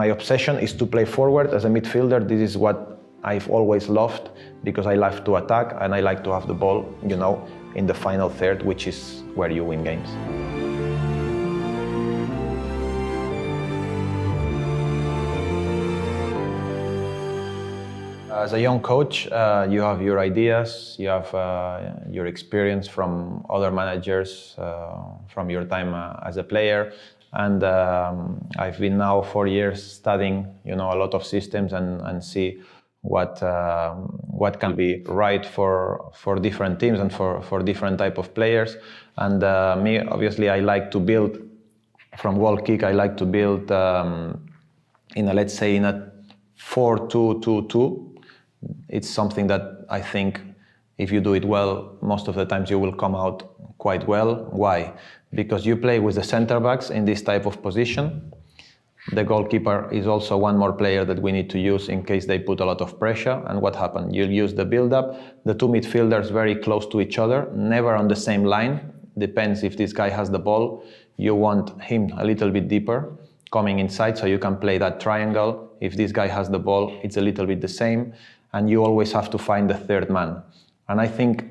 My obsession is to play forward as a midfielder. This is what I've always loved because I love to attack and I like to have the ball, in the final third, which is where you win games. As a young coach, you have your ideas, you have your experience from other managers, from your time as a player. And I've been now 4 years studying, a lot of systems and see what can be right for different teams and for different type of players. And me, obviously, I like to build from goal kick. I like to build in a 4-2-2-2. It's something that I think if you do it well, most of the times you will come out quite well. Why? Because you play with the center backs in this type of position. The goalkeeper is also one more player that we need to use in case they put a lot of pressure. And what happened? You'll use the build-up, the two midfielders very close to each other, never on the same line. Depends if this guy has the ball. You want him a little bit deeper, coming inside, so you can play that triangle. If this guy has the ball, it's a little bit the same. And you always have to find the third man. And I think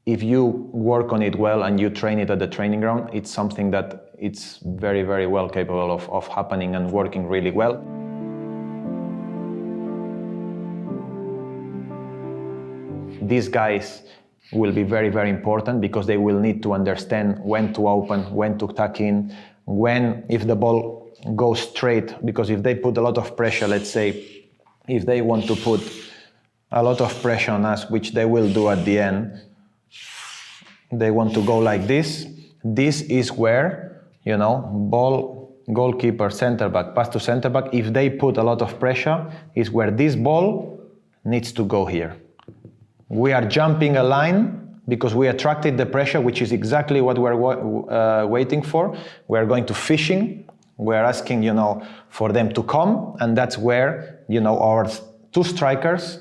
if you work on it well and you train it at the training ground, it's something that it's very, very well capable of happening and working really well. These guys will be very, very important because they will need to understand when to open, when to tuck in, if the ball goes straight, because if they put a lot of pressure, let's say, if they want to put a lot of pressure on us, which they will do at the end, they want to go like this. This is where, ball, goalkeeper, center back, pass to center back. If they put a lot of pressure, is where this ball needs to go here. We are jumping a line because we attracted the pressure, which is exactly what we're waiting for. We're going to fishing. We're asking, for them to come. And that's where, our two strikers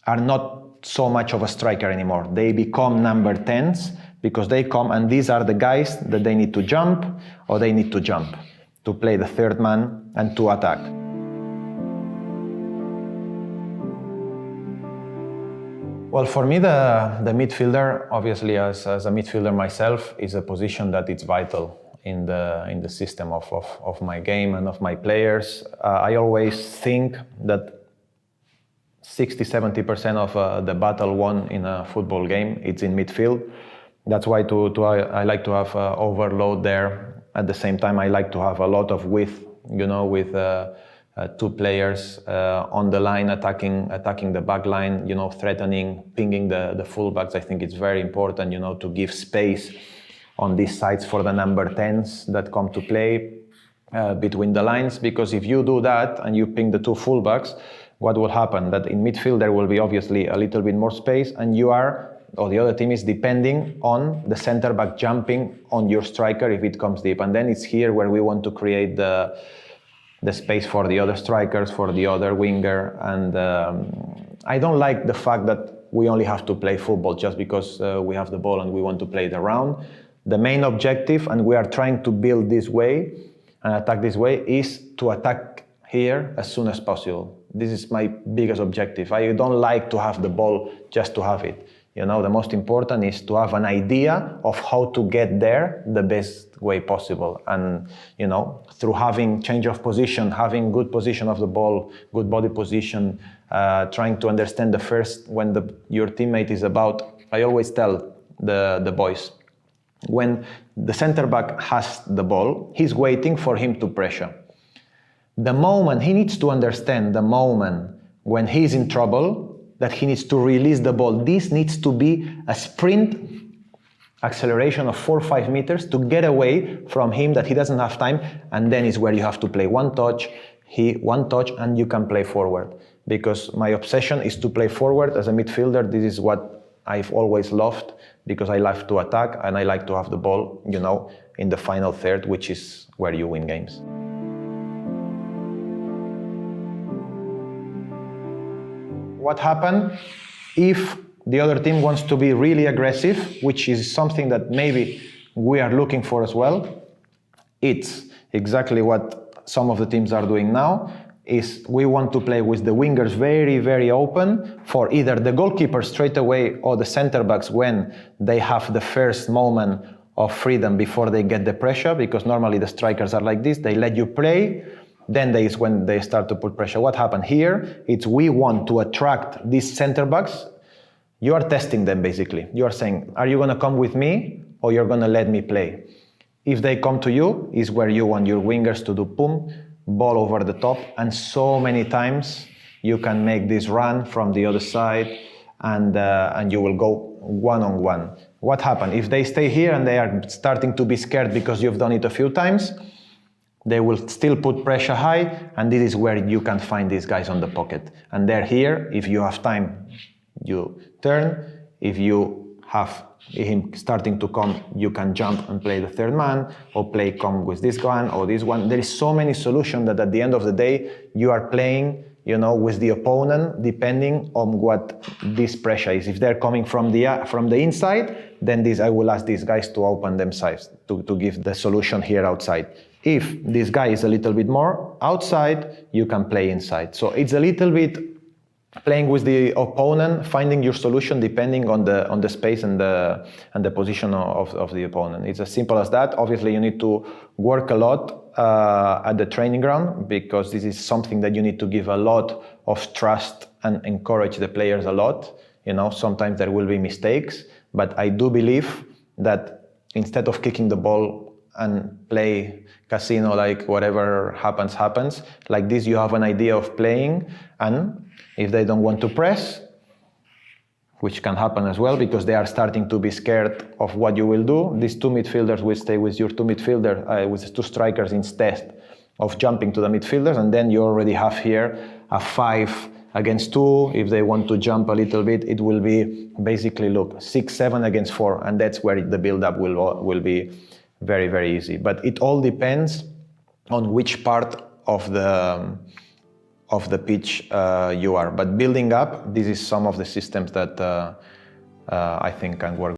are not so much of a striker anymore. They become number 10s because they come and these are the guys that they need to jump or they need to jump to play the third man and to attack. Well, for me, the midfielder, obviously as a midfielder myself, is a position that is vital in the system of my game and of my players. I always think that 60-70% of the battle won in a football game, it's in midfield. That's why I like to have overload there. At the same time, I like to have a lot of width, with two players on the line, attacking the back line, threatening, pinging the fullbacks. I think it's very important, to give space on these sides for the number 10s that come to play between the lines. Because if you do that and you ping the two fullbacks, what will happen? That in midfield there will be obviously a little bit more space and the other team is depending on the center back jumping on your striker if it comes deep. And then it's here where we want to create the space for the other strikers, for the other winger. And I don't like the fact that we only have to play football just because we have the ball and we want to play it around. The main objective, and we are trying to build this way and attack this way, is to attack here as soon as possible. This is my biggest objective. I don't like to have the ball just to have it. The most important is to have an idea of how to get there the best way possible. And, through having change of position, having good position of the ball, good body position, trying to understand when your teammate is about. I always tell the boys, when the center back has the ball, he's waiting for him to pressure. The moment he needs to understand the moment when he's in trouble, that he needs to release the ball. This needs to be a sprint acceleration of 4 or 5 meters to get away from him, that he doesn't have time, and then is where you have to play one touch, and you can play forward. Because my obsession is to play forward as a midfielder. This is what I've always loved because I love to attack and I like to have the ball, in the final third, which is where you win games. What happens if the other team wants to be really aggressive, which is something that maybe we are looking for as well? It's exactly what some of the teams are doing now. is we want to play with the wingers very, very open for either the goalkeeper straight away or the center backs when they have the first moment of freedom before they get the pressure, because normally the strikers are like this, they let you play, then there is when they start to put pressure. What happened here, it's we want to attract these center backs. You are testing them basically. You are saying, are you gonna come with me or you're gonna let me play? If they come to you, is where you want your wingers to do boom, ball over the top, and so many times you can make this run from the other side and you will go one-on-one. What happened? If they stay here and they are starting to be scared because you've done it a few times, they will still put pressure high, and this is where you can find these guys on the pocket. And they're here, if you have time, you turn. If you have him starting to come, you can jump and play the third man, or play come with this one or this one. There is so many solutions that at the end of the day, you are playing, you know, with the opponent, depending on what this pressure is. If they're coming from the inside, then I will ask these guys to open themselves, to give the solution here outside. If this guy is a little bit more outside, you can play inside. So it's a little bit playing with the opponent, finding your solution depending on the space and the position of the opponent. It's as simple as that. Obviously, you need to work a lot at the training ground, because this is something that you need to give a lot of trust and encourage the players a lot. You know, sometimes there will be mistakes, but I do believe that instead of kicking the ball and play casino, like whatever happens, like this you have an idea of playing, and if they don't want to press, which can happen as well because they are starting to be scared of what you will do, these two midfielders will stay with your two midfielders, with two strikers instead of jumping to the midfielders, and then you already have here a 5 against 2. If they want to jump a little bit, it will be basically, look, 6-7 against 4, and that's where the build-up will be very, very easy. But it all depends on which part of the pitch you are. But building up, this is some of the systems that I think can work.